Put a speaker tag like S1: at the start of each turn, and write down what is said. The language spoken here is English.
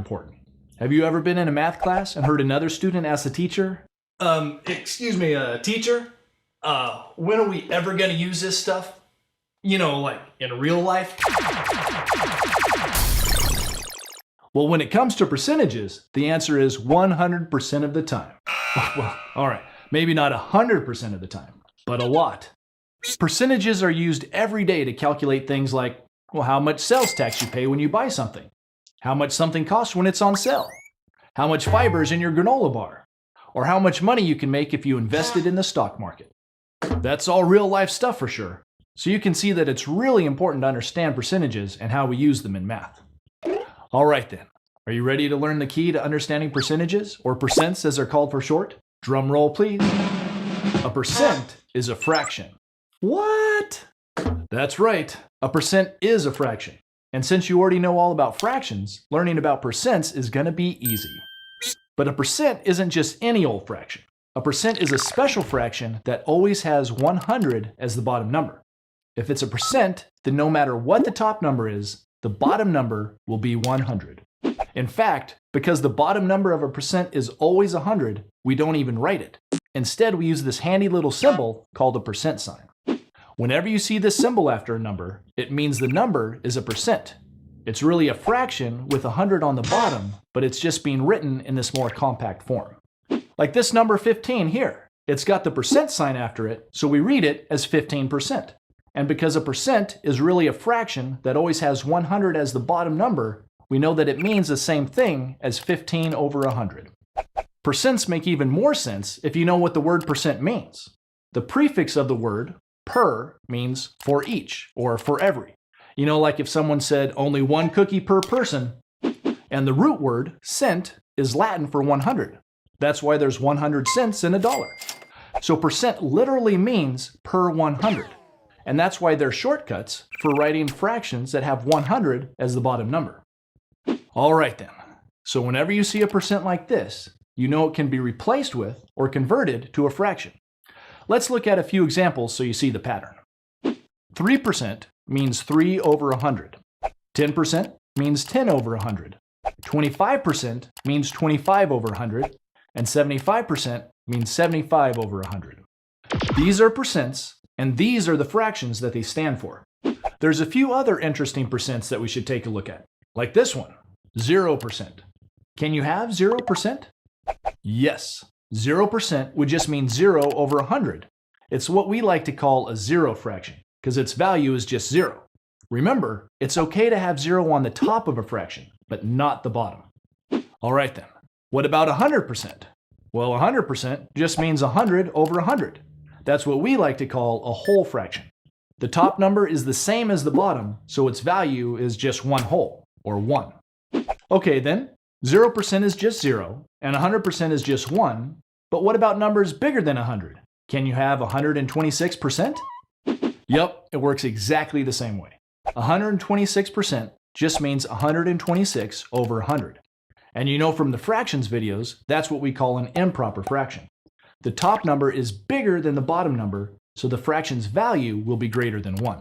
S1: important. Have you ever been in a math class and heard another student ask the teacher, excuse me, teacher, when are we ever going to use this stuff? You know, like in real life? Well, when it comes to percentages, the answer is 100% of the time. Well, all right, maybe not 100% of the time, but a lot. Percentages are used every day to calculate things like, well, how much sales tax you pay when you buy something, how much something costs when it's on sale, how much fiber is in your granola bar, or how much money you can make if you invested in the stock market. That's all real life stuff for sure. So you can see that it's really important to understand percentages and how we use them in math. All right then, are you ready to learn the key to understanding percentages, or percents as they're called for short? Drum roll please. A percent is a fraction. What? That's right, a percent is a fraction. And since you already know all about fractions, learning about percents is going to be easy. But a percent isn't just any old fraction. A percent is a special fraction that always has 100 as the bottom number. If it's a percent, then no matter what the top number is, the bottom number will be 100. In fact, because the bottom number of a percent is always 100, we don't even write it. Instead, we use this handy little symbol called a percent sign. Whenever you see this symbol after a number, it means the number is a percent. It's really a fraction with 100 on the bottom, but it's just being written in this more compact form. Like this number 15 here. It's got the percent sign after it, so we read it as 15%. And because a percent is really a fraction that always has 100 as the bottom number, we know that it means the same thing as 15 over 100. Percents make even more sense if you know what the word percent means. The prefix of the word, per, means for each or for every. You know, like if someone said only one cookie per person. And the root word, cent, is Latin for 100. That's why there's 100 cents in a dollar. So percent literally means per 100. And that's why they're shortcuts for writing fractions that have 100 as the bottom number. All right then. So whenever you see a percent like this, you know it can be replaced with or converted to a fraction. Let's look at a few examples so you see the pattern. 3% means 3 over 100. 10% means 10 over 100. 25% means 25 over 100. And 75% means 75 over 100. These are percents, and these are the fractions that they stand for. There's a few other interesting percents that we should take a look at, like this one, 0%. Can you have 0%? Yes. 0% would just mean 0 over 100. It's what we like to call a zero fraction, because its value is just 0. Remember, it's okay to have 0 on the top of a fraction, but not the bottom. All right then, what about 100%? Well, 100% just means 100 over 100. That's what we like to call a whole fraction. The top number is the same as the bottom, so its value is just one whole, or 1. Okay then, 0% is just 0, and 100% is just 1, but what about numbers bigger than 100? Can you have 126%? Yep, it works exactly the same way. 126% just means 126 over 100. And you know from the fractions videos, that's what we call an improper fraction. The top number is bigger than the bottom number, so the fraction's value will be greater than 1.